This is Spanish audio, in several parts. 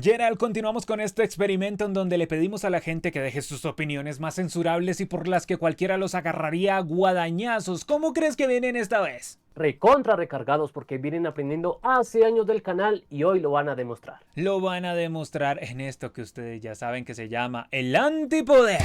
Gerald, continuamos con este experimento en donde le pedimos a la gente que deje sus opiniones más censurables y por las que cualquiera los agarraría a guadañazos. ¿Cómo crees que vienen esta vez? Recontra recargados porque vienen aprendiendo hace años del canal y hoy lo van a demostrar. Lo van a demostrar en esto que ustedes ya saben que se llama el antipoder.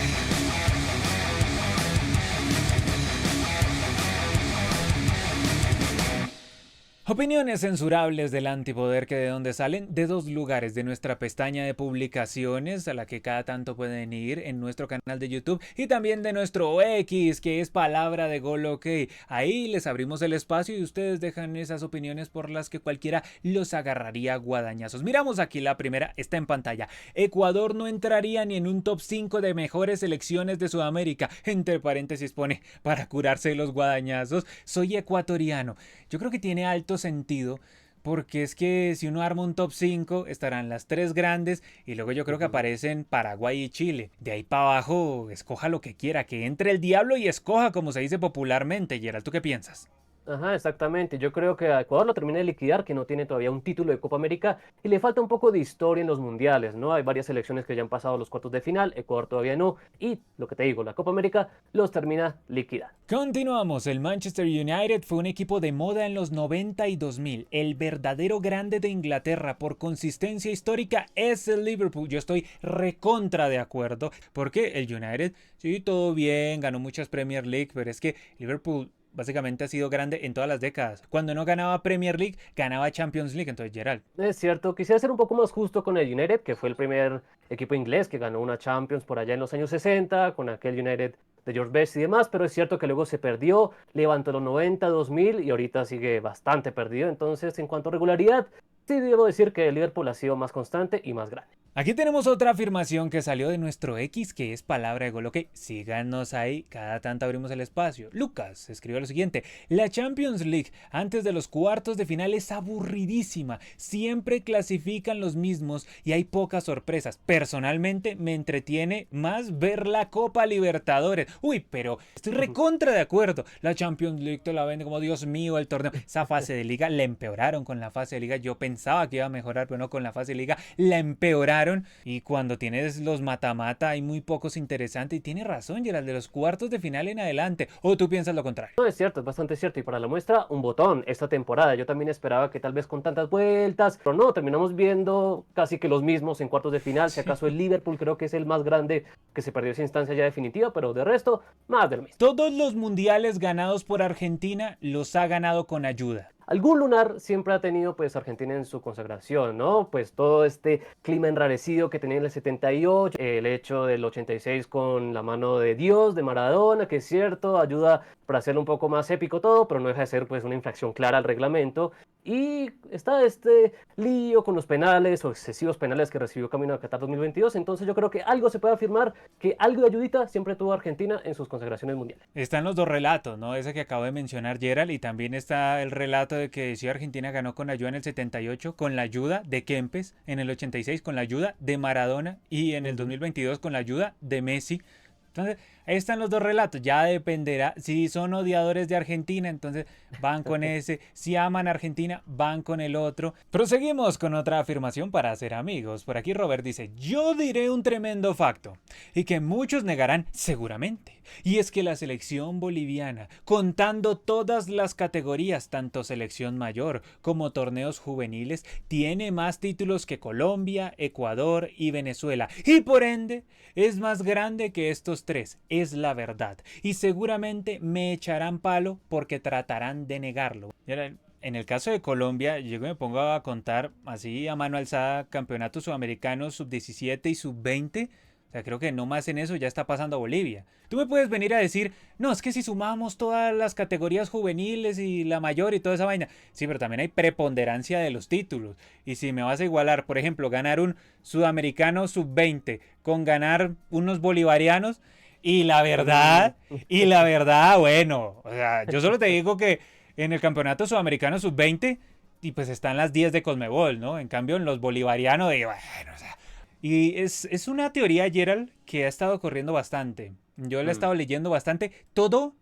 Opiniones censurables del antipoder, que de dónde salen, de dos lugares: de nuestra pestaña de publicaciones, a la que cada tanto pueden ir en nuestro canal de YouTube, y también de nuestro X, que es Palabra de Gol OK. Ahí les abrimos el espacio y ustedes dejan esas opiniones por las que cualquiera los agarraría a guadañazos. Miramos aquí la primera, está en pantalla. Ecuador no entraría ni en un top 5 de mejores selecciones de Sudamérica. Entre paréntesis pone: para curarse de los guadañazos, soy ecuatoriano. Yo creo que tiene alto sentido, porque es que si uno arma un top 5 estarán las tres grandes y luego yo creo que Ujú. aparecen Paraguay y Chile. De ahí para abajo, escoja lo que quiera, que entre el diablo y escoja, como se dice popularmente. Gerald, ¿tú qué piensas? Ajá, exactamente. Yo creo que a Ecuador lo termina de liquidar, que no tiene todavía un título de Copa América y le falta un poco de historia en los mundiales, ¿no? Hay varias selecciones que ya han pasado los cuartos de final, Ecuador todavía no, y lo que te digo, la Copa América los termina liquidando. Continuamos. El Manchester United fue un equipo de moda en los 90 y 2000. El verdadero grande de Inglaterra por consistencia histórica es el Liverpool. Yo estoy recontra de acuerdo, porque el United, sí, todo bien, ganó muchas Premier League, pero es que Liverpool básicamente ha sido grande en todas las décadas. Cuando no ganaba Premier League, ganaba Champions League. Entonces, Gerald, Es cierto, quisiera ser un poco más justo con el United, que fue el primer equipo inglés que ganó una Champions por allá en los años 60, con aquel United de George Best y demás, pero es cierto que luego se perdió, levantó los 90, 2000 y ahorita sigue bastante perdido. Entonces, en cuanto a regularidad, sí debo decir que el Liverpool ha sido más constante y más grande. aquí tenemos otra afirmación que salió de nuestro X, que es Palabra de Gol OK. Síganos ahí, cada tanto abrimos el espacio. Lucas escribió lo siguiente: la Champions League antes de los cuartos de final es aburridísima. Siempre clasifican los mismos y hay pocas sorpresas. Personalmente me entretiene más ver la Copa Libertadores. Uy, pero estoy recontra de acuerdo. La Champions League te la vende como Dios mío el torneo. Esa fase de liga la empeoraron con la fase de liga. Yo pensaba que iba a mejorar, pero no, con la fase de liga la empeoraron. Y cuando tienes los mata-mata hay muy pocos interesantes. Y tiene razón, Gerald, de los cuartos de final en adelante. ¿O tú piensas lo contrario? No, es cierto, es bastante cierto. Y para la muestra, un botón esta temporada. Yo también esperaba que tal vez con tantas vueltas, pero no, terminamos viendo casi que los mismos en cuartos de final. Si Sí. acaso el Liverpool creo que es el más grande que se perdió esa instancia ya definitiva, pero de resto, más del mismo. Todos los mundiales ganados por Argentina los ha ganado con ayuda. Algún lunar siempre ha tenido pues Argentina en su consagración, ¿no? Pues todo este clima enrarecido que tenía en el 78, el hecho del 86 con la mano de Dios, de Maradona, que es cierto, ayuda para hacerlo un poco más épico todo, pero no deja de ser pues una infracción clara al reglamento. Y está este lío con los penales o excesivos penales que recibió camino a Qatar 2022, entonces yo creo que algo se puede afirmar, que algo de ayudita siempre tuvo Argentina en sus consagraciones mundiales. Están los dos relatos, ¿no? Ese que acabo de mencionar, Gerald, y también está el relato de que sí, Argentina ganó con ayuda en el 78, con la ayuda de Kempes, en el 86 con la ayuda de Maradona y en el Ujú. 2022 con la ayuda de Messi. Entonces, ahí están los dos relatos. Ya dependerá. Si son odiadores de Argentina, entonces van con ese. Si aman a Argentina, van con el otro. Proseguimos con otra afirmación para hacer amigos. Por aquí Robert dice: yo diré un tremendo facto, y que muchos negarán seguramente. Y es que la selección boliviana, contando todas las categorías, tanto selección mayor como torneos juveniles, tiene más títulos que Colombia, Ecuador y Venezuela. Y por ende, es más grande que estos tres. Es la verdad. Y seguramente me echarán palo porque tratarán de negarlo. En el caso de Colombia, yo me pongo a contar así a mano alzada campeonatos sudamericanos sub-17 y sub-20. O sea, creo que no más en eso ya está pasando a Bolivia. Tú me puedes venir a decir: no, es que si sumamos todas las categorías juveniles y la mayor y toda esa vaina. Sí, pero también hay preponderancia de los títulos. Y si me vas a igualar, por ejemplo, ganar un sudamericano sub-20 con ganar unos bolivarianos, y la Mm. verdad, bueno, o sea, yo solo te digo que en el campeonato sudamericano sub-20, y pues están las 10 de Conmebol, ¿no? En cambio, en los bolivarianos, de, bueno, o sea, y es una teoría, Gerald, que ha estado corriendo bastante. Yo la he Mm. estado leyendo bastante. Todo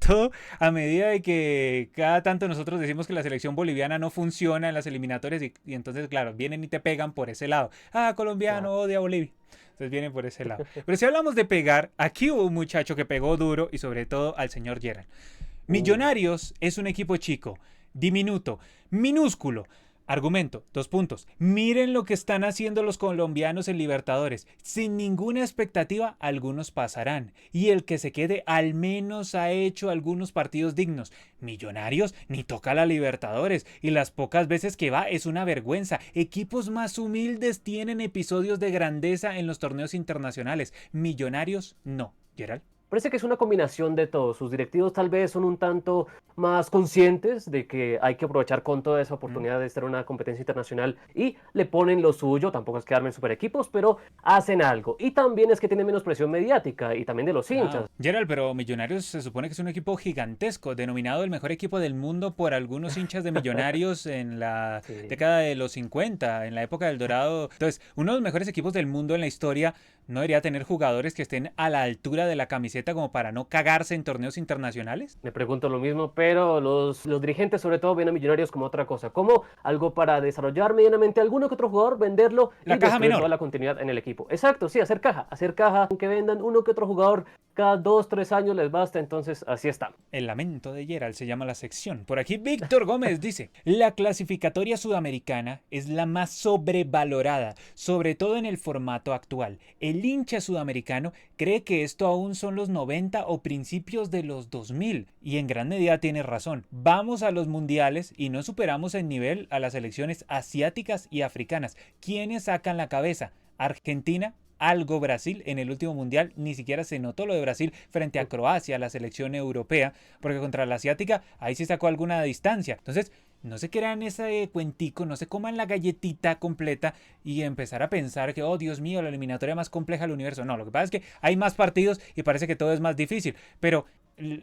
Todo a medida de que cada tanto nosotros decimos que la selección boliviana no funciona en las eliminatorias y entonces, claro, vienen y te pegan por ese lado. Ah, colombiano Claro. odia a Bolivia. Entonces vienen por ese lado. Pero si hablamos de pegar, aquí hubo un muchacho que pegó duro y sobre todo al señor Gerard. Uh, Millonarios es un equipo chico, diminuto, minúsculo. Argumento, 2 puntos. Miren lo que están haciendo los colombianos en Libertadores. Sin ninguna expectativa, algunos pasarán. Y el que se quede al menos ha hecho algunos partidos dignos. Millonarios ni toca la Libertadores. Y las pocas veces que va es una vergüenza. Equipos más humildes tienen episodios de grandeza en los torneos internacionales. Millonarios no. Gerald. Parece que es una combinación de todo. Sus directivos tal vez son un tanto más conscientes de que hay que aprovechar con toda esa oportunidad de estar en una competencia internacional y le ponen lo suyo. Tampoco es que armen super equipos, pero hacen algo. Y también es que tienen menos presión mediática y también de los hinchas. Claro. Gerald, pero Millonarios se supone que es un equipo gigantesco, denominado el mejor equipo del mundo por algunos hinchas de Millonarios en la Sí. década de los 50, en la época del Dorado. Entonces, uno de los mejores equipos del mundo en la historia no debería tener jugadores que estén a la altura de la camiseta como para no cagarse en torneos internacionales. Me pregunto lo mismo, pero los dirigentes sobre todo ven a Millonarios como otra cosa, como algo para desarrollar medianamente alguno que otro jugador, venderlo La y caja destruir toda menor. la continuidad en el equipo. Exacto, sí, hacer caja, que vendan uno que otro jugador cada 2, 3 años les basta, entonces así está. El lamento de Gerald se llama la sección. Por aquí Víctor Gómez dice, la clasificatoria sudamericana es la más sobrevalorada, sobre todo en el formato actual. El hincha sudamericano cree que esto aún son los 90 o principios de los 2000 y en gran medida tiene razón. Vamos a los mundiales y no superamos en nivel a las selecciones asiáticas y africanas. ¿Quiénes sacan la cabeza? Argentina, algo Brasil en el último mundial, ni siquiera se notó lo de Brasil frente a Croacia, la selección europea, porque contra la asiática ahí sí sacó alguna distancia. Entonces, no se crean ese cuentico, no se coman la galletita completa y empezar a pensar que, oh Dios mío, la eliminatoria más compleja del universo. No, lo que pasa es que hay más partidos y parece que todo es más difícil, pero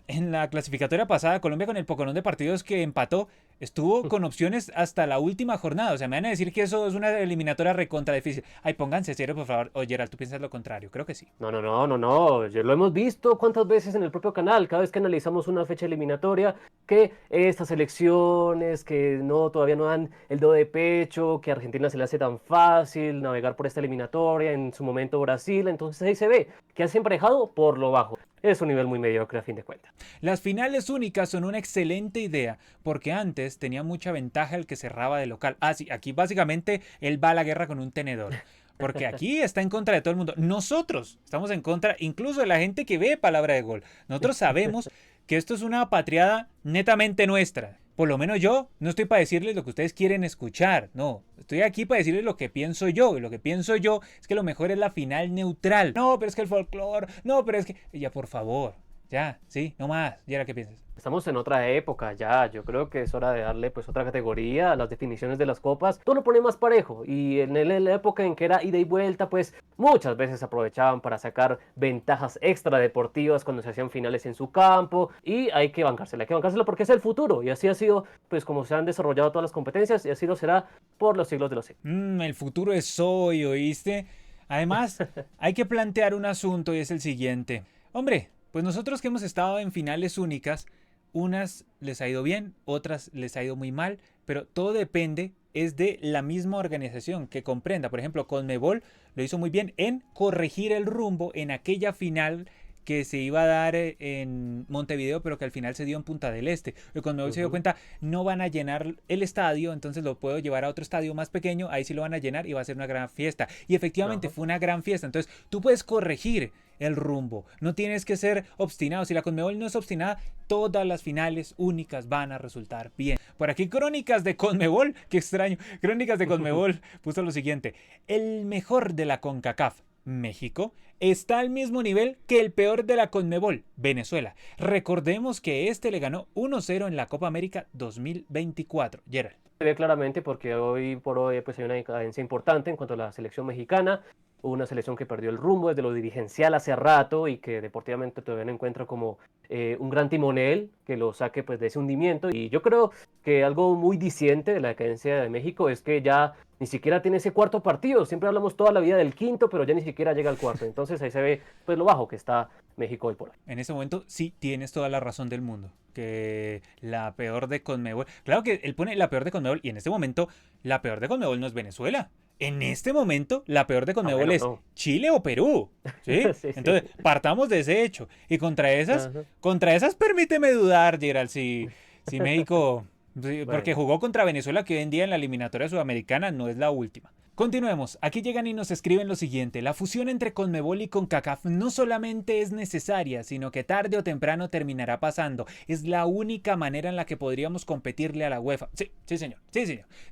en la clasificatoria pasada, Colombia con el poconón de partidos que empató, estuvo con opciones hasta la última jornada. O sea, me van a decir que eso es una eliminatoria recontra difícil. Ay, pónganse serio, por favor. Oye, Gerald, ¿tú piensas lo contrario? Creo que sí. No, no, no, no, no, ya lo hemos visto cuántas veces en el propio canal, cada vez que analizamos una fecha eliminatoria, que estas elecciones, que no, todavía no dan el do de pecho, que a Argentina se le hace tan fácil navegar por esta eliminatoria, en su momento Brasil, entonces ahí se ve que has emparejado por lo bajo. Es un nivel muy mediocre a fin de cuentas. Las finales únicas son una excelente idea, porque antes tenía mucha ventaja el que cerraba de local. Ah, sí, aquí básicamente él va a la guerra con un tenedor. Porque aquí está en contra de todo el mundo. Nosotros estamos en contra incluso de la gente que ve palabra de gol. Nosotros sabemos que esto es una patriada netamente nuestra. Por lo menos yo no estoy para decirles lo que ustedes quieren escuchar. No, estoy aquí para decirles lo que pienso yo. Y lo que pienso yo es que lo mejor es la final neutral. No, pero es que el folclore. No, pero es que... Ya, por favor. Ya, sí, no más. ¿Y ahora qué piensas? Estamos en otra época ya, yo creo que es hora de darle pues otra categoría a las definiciones de las copas. Todo lo pone más parejo y en la época en que era ida y vuelta pues muchas veces aprovechaban para sacar ventajas extra deportivas cuando se hacían finales en su campo y hay que bancársela porque es el futuro y así ha sido pues como se han desarrollado todas las competencias y así lo será por los siglos de los siglos. El futuro es hoy, ¿oíste? Además, hay que plantear un asunto y es el siguiente. Hombre, pues nosotros que hemos estado en finales únicas, unas les ha ido bien, otras les ha ido muy mal, pero todo depende es de la misma organización que comprenda. Por ejemplo, Conmebol lo hizo muy bien en corregir el rumbo en aquella final que se iba a dar en Montevideo, pero que al final se dio en Punta del Este. Y cuando se dio Ujú. cuenta, no van a llenar el estadio, entonces lo puedo llevar a otro estadio más pequeño, ahí sí lo van a llenar y va a ser una gran fiesta. Y efectivamente Ajá. fue una gran fiesta. Entonces tú puedes corregir el rumbo, no tienes que ser obstinado. Si la Conmebol no es obstinada, todas las finales únicas van a resultar bien. Por aquí Crónicas de Conmebol, qué extraño, Crónicas de Conmebol puso lo siguiente: el mejor de la CONCACAF, México, está al mismo nivel que el peor de la Conmebol, Venezuela. Recordemos que este le ganó 1-0 en la Copa América 2024. Gerald. Se ve claramente porque hoy por hoy pues hay una decadencia importante en cuanto a la selección mexicana. una selección que perdió el rumbo desde lo dirigencial hace rato y que deportivamente todavía no encuentra como un gran timonel que lo saque pues de ese hundimiento. Y yo creo que algo muy diciente de la decadencia de México es que ya ni siquiera tiene ese cuarto partido. Siempre hablamos toda la vida del quinto, pero ya ni siquiera llega al cuarto. Entonces ahí se ve pues lo bajo que está México hoy por hoy. En ese momento sí tienes toda la razón del mundo. Que la peor de Conmebol. Claro que él pone la peor de Conmebol y en este momento la peor de Conmebol no es Venezuela. En este momento la peor de Ah, Conmebol bueno, es no. Chile o Perú. ¿Sí? Sí, sí. Entonces partamos de ese hecho. Y Ajá. contra esas permíteme dudar, Gerald, si México. Sí, porque Bueno. jugó contra Venezuela, que hoy en día en la eliminatoria sudamericana no es la última. Continuemos, aquí llegan y nos escriben lo siguiente: la fusión entre Conmebol y CONCACAF no solamente es necesaria, sino que tarde o temprano terminará pasando. Es la única manera en la que podríamos competirle a la UEFA. Sí, sí señor,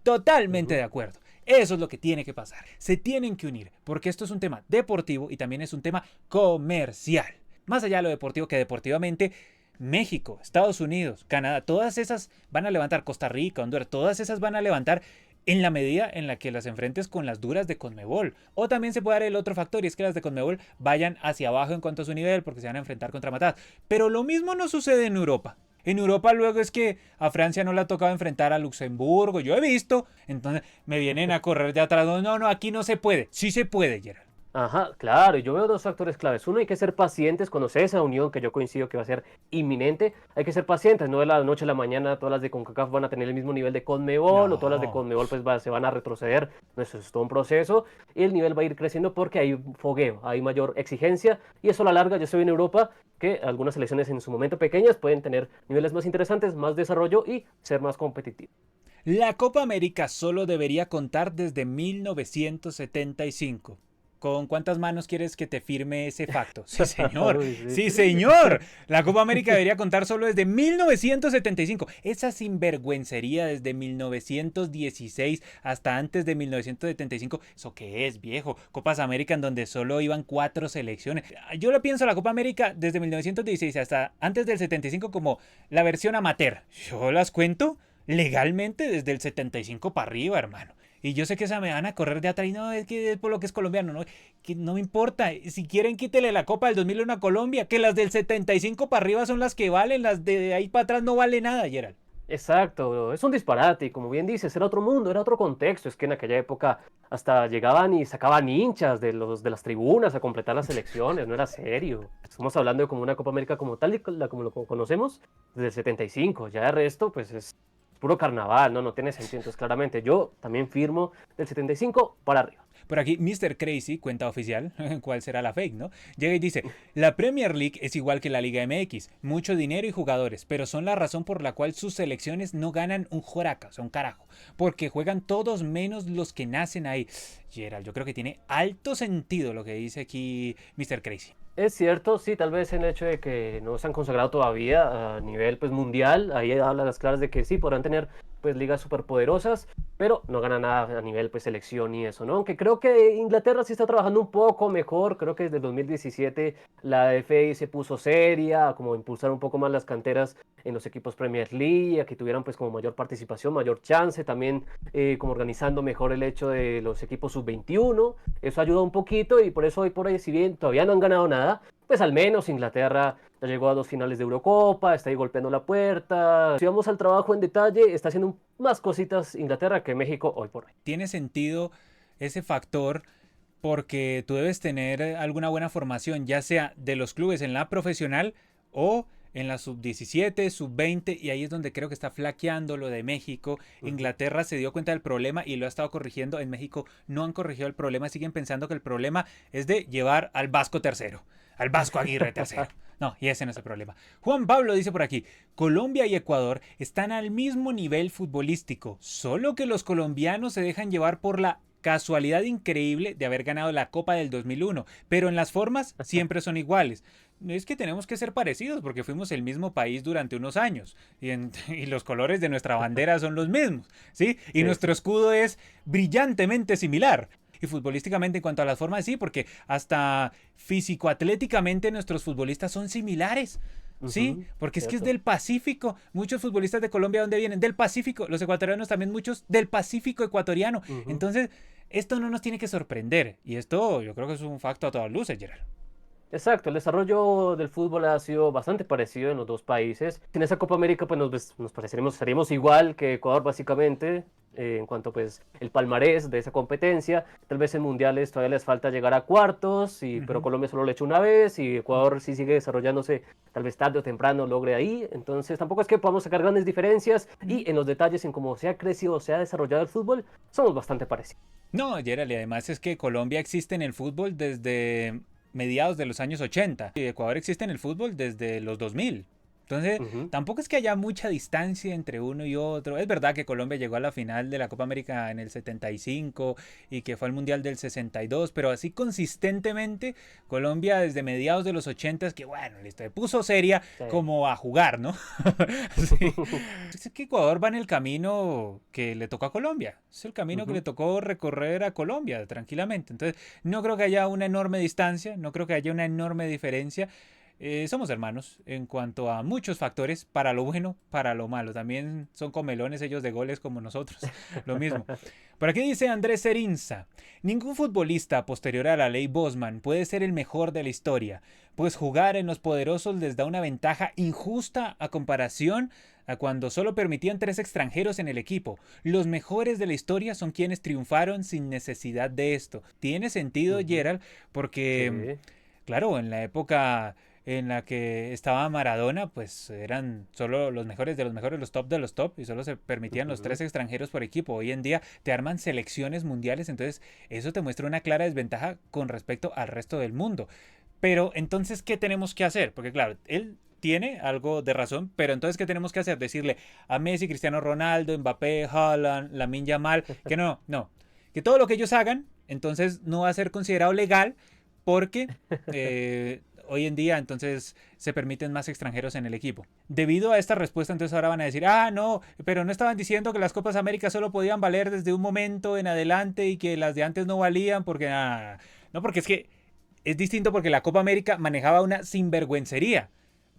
totalmente Ujú. de acuerdo. Eso es lo que tiene que pasar. Se tienen que unir, porque esto es un tema deportivo y también es un tema comercial. Más allá de lo deportivo, que deportivamente México, Estados Unidos, Canadá, todas esas van a levantar, Costa Rica, Honduras, todas esas van a levantar en la medida en la que las enfrentes con las duras de Conmebol. O también se puede dar el otro factor, y es que las de Conmebol vayan hacia abajo en cuanto a su nivel, porque se van a enfrentar contra matadas. Pero lo mismo no sucede en Europa. En Europa luego es que a Francia no le ha tocado enfrentar a Luxemburgo, yo he visto, entonces me vienen a correr de atrás, no, aquí no se puede. Sí se puede, Gerard. Ajá, claro, y yo veo dos factores claves. Uno, hay que ser pacientes, conocer esa unión que yo coincido que va a ser inminente. Hay que ser pacientes, no de la noche a la mañana todas las de CONCACAF van a tener el mismo nivel de CONMEBOL o todas las de No. CONMEBOL pues se van a retroceder. No, eso es todo un proceso y el nivel va a ir creciendo porque hay fogueo, hay mayor exigencia y eso a la larga ya se ve en Europa que algunas selecciones en su momento pequeñas pueden tener niveles más interesantes, más desarrollo y ser más competitivos. La Copa América solo debería contar desde 1975. ¿Con cuántas manos quieres que te firme ese facto? Sí, señor. Uy, sí. Sí, señor. La Copa América debería contar solo desde 1975. Esa sinvergüencería desde 1916 hasta antes de 1975. ¿Eso qué es, viejo? Copas América en donde solo iban 4 selecciones. Yo lo pienso la Copa América desde 1916 hasta antes del 75 como la versión amateur. Yo las cuento legalmente desde el 75 para arriba, hermano. Y yo sé que esa me van a correr de atrás y no, es que es por lo que es colombiano, no, que no me importa. Si quieren, quítele la Copa del 2001 a Colombia, que las del 75 para arriba son las que valen, las de ahí para atrás no vale nada, Gerald. Exacto, es un disparate y como bien dices, era otro mundo, era otro contexto, es que en aquella época hasta llegaban y sacaban hinchas de las tribunas a completar las elecciones, no era serio. Estamos hablando de como una Copa América como tal y como lo conocemos desde el 75, ya el resto pues es puro carnaval, no tiene sentido, entonces claramente yo también firmo del 75 para arriba. Por aquí, Mr. Crazy, cuenta oficial, ¿cuál será la fake, no? Llega y dice: la Premier League es igual que la Liga MX, mucho dinero y jugadores, pero son la razón por la cual sus selecciones no ganan un joraca, o sea, un carajo, porque juegan todos menos los que nacen ahí. Gerald, yo creo que tiene alto sentido lo que dice aquí Mr. Crazy. Es cierto, sí, tal vez el hecho de que no se han consagrado todavía a nivel pues mundial, ahí habla las claras de que sí, podrán tener pues ligas superpoderosas, pero no ganan nada a nivel pues selección y eso, ¿no? Aunque creo que Inglaterra sí está trabajando un poco mejor, creo que desde el 2017 la FA se puso seria, a como impulsar un poco más las canteras en los equipos Premier League, a que tuvieran pues como mayor participación, mayor chance, también como organizando mejor el hecho de los equipos sub-21, eso ayuda un poquito y por eso hoy por ahí, si bien todavía no han ganado nada, pues al menos Inglaterra ya llegó a 2 finales de Eurocopa, está ahí golpeando la puerta. Si vamos al trabajo en detalle, está haciendo más cositas Inglaterra que México hoy por hoy. Tiene sentido ese factor porque tú debes tener alguna buena formación, ya sea de los clubes en la profesional o en la sub-17, sub-20, y ahí es donde creo que está flaqueando lo de México. Ujú. Inglaterra se dio cuenta del problema y lo ha estado corrigiendo. En México no han corregido el problema, siguen pensando que el problema es de llevar al Vasco tercero, al Vasco Aguirre tercero. No, y ese no es el problema. Juan Pablo dice por aquí: Colombia y Ecuador están al mismo nivel futbolístico, solo que los colombianos se dejan llevar por la casualidad increíble de haber ganado la Copa del 2001, pero en las formas siempre son iguales. Es que tenemos que ser parecidos porque fuimos el mismo país durante unos años y los colores de nuestra bandera son los mismos, ¿sí? Y Sí, nuestro sí. escudo es brillantemente similar. Y futbolísticamente en cuanto a las formas, sí, porque hasta físico-atléticamente nuestros futbolistas son similares. Sí, Ujú, porque es que es cierto. del Pacífico. Muchos futbolistas de Colombia, ¿dónde vienen? Del Pacífico. Los ecuatorianos también, muchos del Pacífico ecuatoriano. Ujú. Entonces, esto no nos tiene que sorprender. Y esto yo creo que es un facto a todas luces, Gerard. Exacto, el desarrollo del fútbol ha sido bastante parecido en los dos países. En esa Copa América pues nos pareceremos, estaríamos igual que Ecuador básicamente, en cuanto pues el palmarés de esa competencia. Tal vez en mundiales todavía les falta llegar a cuartos, pero Colombia solo lo ha hecho una vez y Ecuador sí sigue desarrollándose, tal vez tarde o temprano logre ahí. Entonces tampoco es que podamos sacar grandes diferencias y en los detalles, en cómo se ha crecido o se ha desarrollado el fútbol, somos bastante parecidos. No, Gerald, y además es que Colombia existe en el fútbol desde mediados de los años 80 y Ecuador existe en el fútbol desde los 2000. Entonces, tampoco es que haya mucha distancia entre uno y otro. Es verdad que Colombia llegó a la final de la Copa América en el 75 y que fue al Mundial del 62, pero así consistentemente Colombia desde mediados de los 80 que bueno, listo, se puso seria Sí. como a jugar, ¿no? Sí. Es que Ecuador va en el camino que le tocó a Colombia. Es el camino que le tocó recorrer a Colombia tranquilamente. Entonces, no creo que haya una enorme distancia, no creo que haya una enorme diferencia. Somos hermanos en cuanto a muchos factores, para lo bueno, para lo malo. También son comelones ellos de goles como nosotros, lo mismo. Por aquí dice Andrés Cerinza, ningún futbolista posterior a la ley Bosman puede ser el mejor de la historia, pues jugar en los poderosos les da una ventaja injusta a comparación a cuando solo permitían 3 extranjeros en el equipo. Los mejores de la historia son quienes triunfaron sin necesidad de esto. Tiene sentido, Gerald, porque, Sí. claro, en la época en la que estaba Maradona, pues eran solo los mejores de los top, y solo se permitían los 3 extranjeros por equipo. Hoy en día te arman selecciones mundiales, entonces eso te muestra una clara desventaja con respecto al resto del mundo. Pero entonces, ¿qué tenemos que hacer? Porque claro, él tiene algo de razón, pero entonces, ¿qué tenemos que hacer? Decirle a Messi, Cristiano Ronaldo, Mbappé, Haaland, Lamine Yamal, que no, que todo lo que ellos hagan, entonces no va a ser considerado legal porque hoy en día entonces se permiten más extranjeros en el equipo. Debido a esta respuesta, entonces ahora van a decir, no, pero no estaban diciendo que las Copas América solo podían valer desde un momento en adelante y que las de antes no valían porque no, porque es que es distinto porque la Copa América manejaba una sinvergüencería.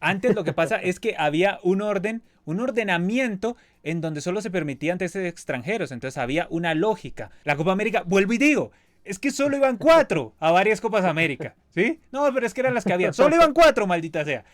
Antes lo que pasa es que había un ordenamiento en donde solo se permitían 3 extranjeros, entonces había una lógica. La Copa América, vuelvo y digo, es que solo iban 4 a varias Copas América, ¿sí? No, pero es que eran las que había. Solo iban 4, maldita sea.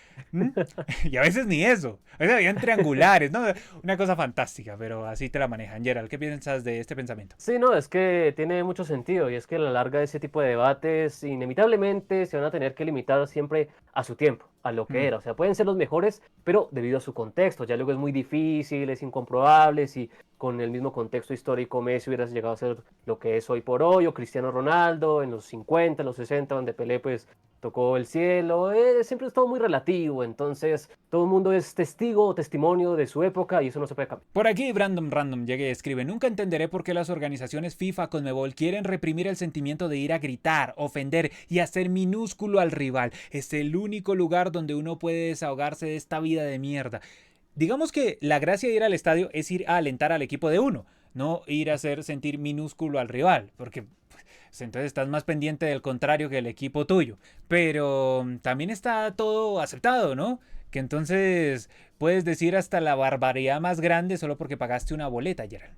Y a veces ni eso. A veces habían triangulares, ¿no? Una cosa fantástica, pero así te la manejan. Gerald, ¿qué piensas de este pensamiento? Sí, no, es que tiene mucho sentido y es que a la larga ese tipo de debates inevitablemente se van a tener que limitar siempre a su tiempo, a lo que Mm. era. O sea, pueden ser los mejores, pero debido a su contexto. Ya luego es muy difícil, es incomprobable si con el mismo contexto histórico Messi hubiera llegado a ser lo que es hoy por hoy, o Cristiano Ronaldo en los 50, en los 60, donde Pelé pues tocó el cielo. Siempre es todo muy relativo, entonces todo el mundo es testigo o testimonio de su época y eso no se puede cambiar. Por aquí Brandon Random llega y escribe, nunca entenderé por qué las organizaciones FIFA, Conmebol quieren reprimir el sentimiento de ir a gritar, ofender y hacer minúsculo al rival. Es el único lugar donde uno puede desahogarse de esta vida de mierda. Digamos que la gracia de ir al estadio es ir a alentar al equipo de uno, no ir a hacer sentir minúsculo al rival, porque pues, entonces estás más pendiente del contrario que el equipo tuyo. Pero también está todo aceptado, ¿no? Que entonces puedes decir hasta la barbaridad más grande solo porque pagaste una boleta, Gerald.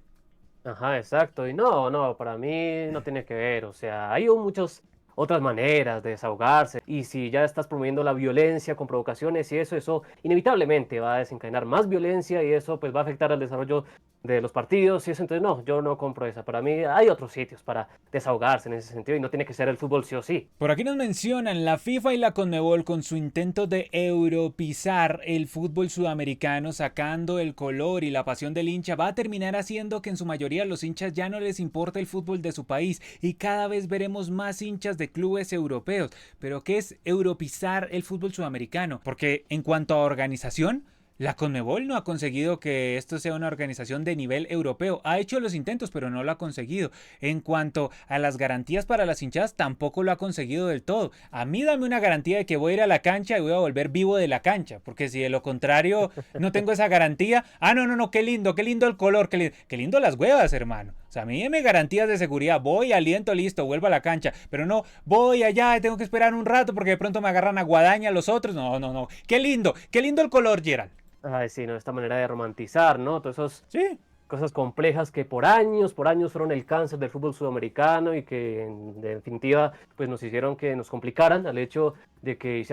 Ajá, exacto. Y no, para mí no tiene que ver. O sea, hay muchas otras maneras de desahogarse. Y si ya estás promoviendo la violencia con provocaciones y eso inevitablemente va a desencadenar más violencia y eso pues va a afectar al desarrollo de los partidos y eso. Entonces, no, yo no compro esa. Para mí hay otros sitios para desahogarse en ese sentido y no tiene que ser el fútbol sí o sí. Por aquí nos mencionan la FIFA y la Conmebol con su intento de europizar el fútbol sudamericano, sacando el color y la pasión del hincha, va a terminar haciendo que en su mayoría los hinchas ya no les importa el fútbol de su país y cada vez veremos más hinchas de clubes europeos. Pero ¿qué es europizar el fútbol sudamericano? Porque en cuanto a organización, la Conmebol no ha conseguido que esto sea una organización de nivel europeo. Ha hecho los intentos, pero no lo ha conseguido. En cuanto a las garantías para las hinchadas, tampoco lo ha conseguido del todo. A mí dame una garantía de que voy a ir a la cancha y voy a volver vivo de la cancha. Porque si de lo contrario no tengo esa garantía... no, qué lindo el color, qué lindo las huevas, hermano. O sea, a mí deme garantías de seguridad. Voy, aliento, listo, vuelvo a la cancha. Pero no, voy allá y tengo que esperar un rato porque de pronto me agarran a guadaña los otros. No. Qué lindo el color, Gerald. Ay, sí, no, esta manera de romantizar, ¿no? Todos esos Sí. cosas complejas que por años fueron el cáncer del fútbol sudamericano y que en definitiva pues nos hicieron que nos complicaran al hecho de que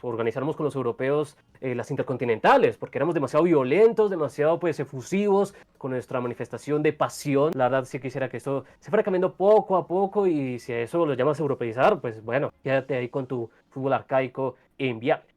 organizáramos con los europeos las intercontinentales, porque éramos demasiado violentos, demasiado pues efusivos con nuestra manifestación de pasión. La verdad sí quisiera que esto se fuera cambiando poco a poco y si a eso lo llamas europeizar, pues bueno, quédate ahí con tu fútbol arcaico e inviable.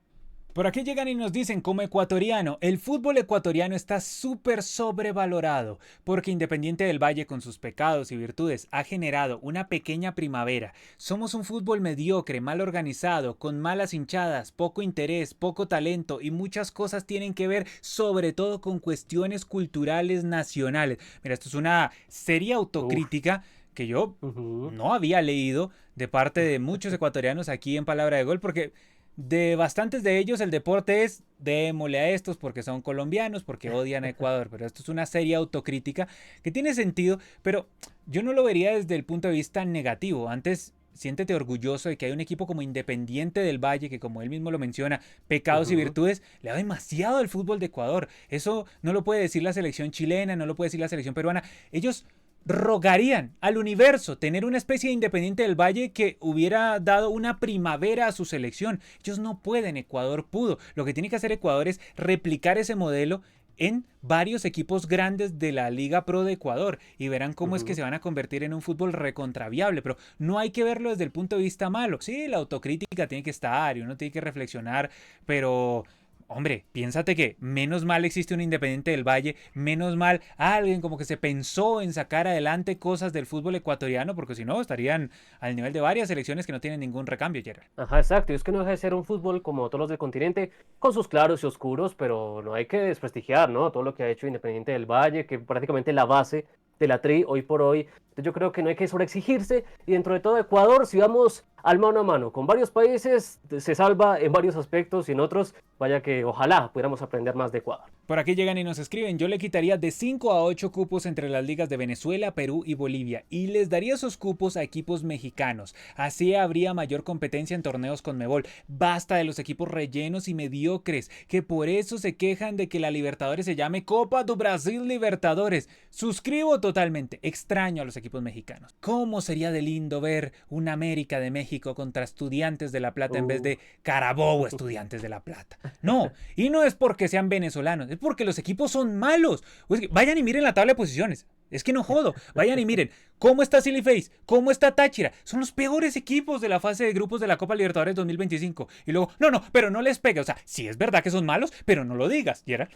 Por aquí llegan y nos dicen, como ecuatoriano, el fútbol ecuatoriano está súper sobrevalorado, porque Independiente del Valle con sus pecados y virtudes ha generado una pequeña primavera. Somos un fútbol mediocre, mal organizado, con malas hinchadas, poco interés, poco talento y muchas cosas tienen que ver sobre todo con cuestiones culturales nacionales. Mira, esto es una seria Uf. autocrítica que yo Ujú. no había leído de parte de muchos ecuatorianos aquí en Palabra de Gol, porque de bastantes de ellos el deporte es démosle a estos porque son colombianos, porque odian a Ecuador, pero esto es una seria autocrítica que tiene sentido, pero yo no lo vería desde el punto de vista negativo. Antes, siéntete orgulloso de que hay un equipo como Independiente del Valle, que como él mismo lo menciona, pecados y Ujú. virtudes, le da demasiado al fútbol de Ecuador. Eso no lo puede decir la selección chilena, no lo puede decir la selección peruana. Ellos rogarían al universo tener una especie de Independiente del Valle que hubiera dado una primavera a su selección. Ellos no pueden, Ecuador pudo. Lo que tiene que hacer Ecuador es replicar ese modelo en varios equipos grandes de la Liga Pro de Ecuador y verán cómo es que Ujú. se van a convertir en un fútbol recontraviable, pero no hay que verlo desde el punto de vista malo. Sí, la autocrítica tiene que estar y uno tiene que reflexionar, pero hombre, piénsate que menos mal existe un Independiente del Valle, menos mal alguien como que se pensó en sacar adelante cosas del fútbol ecuatoriano, porque si no estarían al nivel de varias selecciones que no tienen ningún recambio, Gerard. Ajá, exacto. Y es que no deja de ser un fútbol como todos los del continente, con sus claros y oscuros, pero no hay que desprestigiar, ¿no? Todo lo que ha hecho Independiente del Valle, que prácticamente la base de la tri hoy por hoy. Entonces yo creo que no hay que sobreexigirse. Y dentro de todo Ecuador, si vamos al mano a mano con varios países, se salva en varios aspectos y en otros, vaya que ojalá pudiéramos aprender más de Ecuador. Por aquí llegan y nos escriben, yo le quitaría de 5 a 8 cupos entre las ligas de Venezuela, Perú y Bolivia y les daría esos cupos a equipos mexicanos. Así habría mayor competencia en torneos con Mebol. Basta de los equipos rellenos y mediocres, que por eso se quejan de que la Libertadores se llame Copa do Brasil Libertadores. Suscribo totalmente, extraño a los equipos mexicanos. ¿Cómo sería de lindo ver una América de México contra Estudiantes de La Plata en vez Uh. de Carabobo Estudiantes de La Plata? No, y no es porque sean venezolanos, es porque los equipos son malos. Vayan y miren la tabla de posiciones. Es que no jodo. Vayan y miren cómo está Silly Face, cómo está Táchira. Son los peores equipos de la fase de grupos de la Copa Libertadores 2025. Y luego, no, pero no les pega. O sea, sí es verdad que son malos, pero no lo digas, Gerard.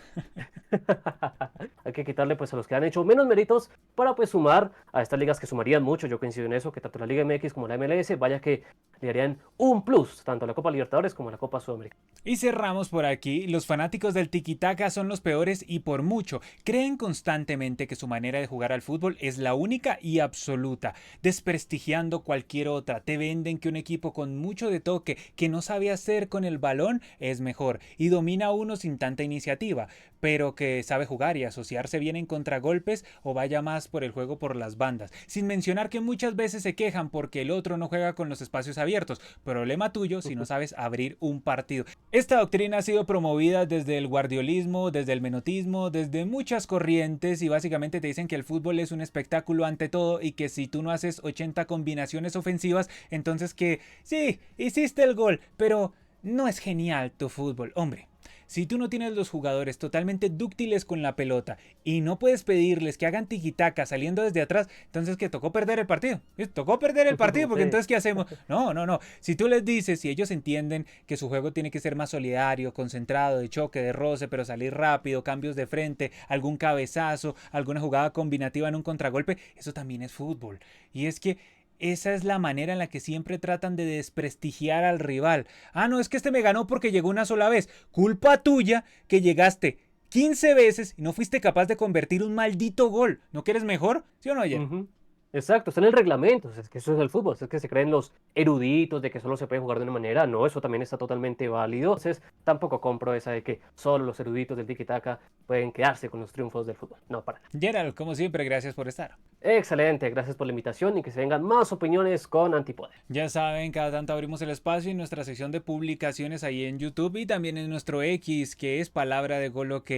Hay que quitarle pues a los que han hecho menos méritos para pues sumar a estas ligas que sumarían mucho. Yo coincido en eso, que tanto la Liga MX como la MLS, vaya que le harían un plus, tanto a la Copa Libertadores como a la Copa Sudamericana. Y cerramos por aquí. Los fanáticos del tiki-taka son los peores y por mucho. Creen constantemente que su manera de jugar al fútbol es la única y absoluta, desprestigiando cualquier otra. Te venden que un equipo con mucho de toque, que no sabe hacer con el balón, es mejor y domina a uno sin tanta iniciativa, pero que sabe jugar y asociarse bien en contragolpes o vaya más por el juego por las bandas. Sin mencionar que muchas veces se quejan porque el otro no juega con los espacios abiertos. Problema tuyo si no sabes abrir un partido. Esta doctrina ha sido promovida desde el guardiolismo, desde el menotismo, desde muchas corrientes y básicamente te dicen que el fútbol es un espectáculo ante todo y que si tú no haces 80 combinaciones ofensivas, entonces que sí, hiciste el gol, pero no es genial tu fútbol, hombre. Si tú no tienes los jugadores totalmente dúctiles con la pelota y no puedes pedirles que hagan tiquitaca saliendo desde atrás, entonces que tocó perder el partido. Tocó perder el partido porque Sí. entonces ¿qué hacemos? No. Si tú les dices, si ellos entienden que su juego tiene que ser más solidario, concentrado, de choque, de roce, pero salir rápido, cambios de frente, algún cabezazo, alguna jugada combinativa en un contragolpe, eso también es fútbol. Y es que esa es la manera en la que siempre tratan de desprestigiar al rival. Ah, no, es que este me ganó porque llegó una sola vez. Culpa tuya que llegaste 15 veces y no fuiste capaz de convertir un maldito gol. ¿No que eres mejor? ¿Sí o no, ayer? Ujú. Exacto, está en el reglamento, es que eso es el fútbol, es que se creen los eruditos de que solo se puede jugar de una manera, no, eso también está totalmente válido, entonces tampoco compro esa de que solo los eruditos del tiki-taka pueden quedarse con los triunfos del fútbol. No, para nada. Gerald, como siempre, gracias por estar. Excelente, gracias por la invitación y que se vengan más opiniones con Antipoder. Ya saben, cada tanto abrimos el espacio en nuestra sección de publicaciones ahí en YouTube y también en nuestro X, que es Palabra de Gol OK.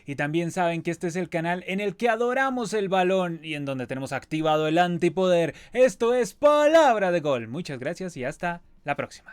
Y también saben que este es el canal en el que adoramos el balón y en donde tenemos activado el antipoder. Esto es Palabra de Gol. Muchas gracias y hasta la próxima.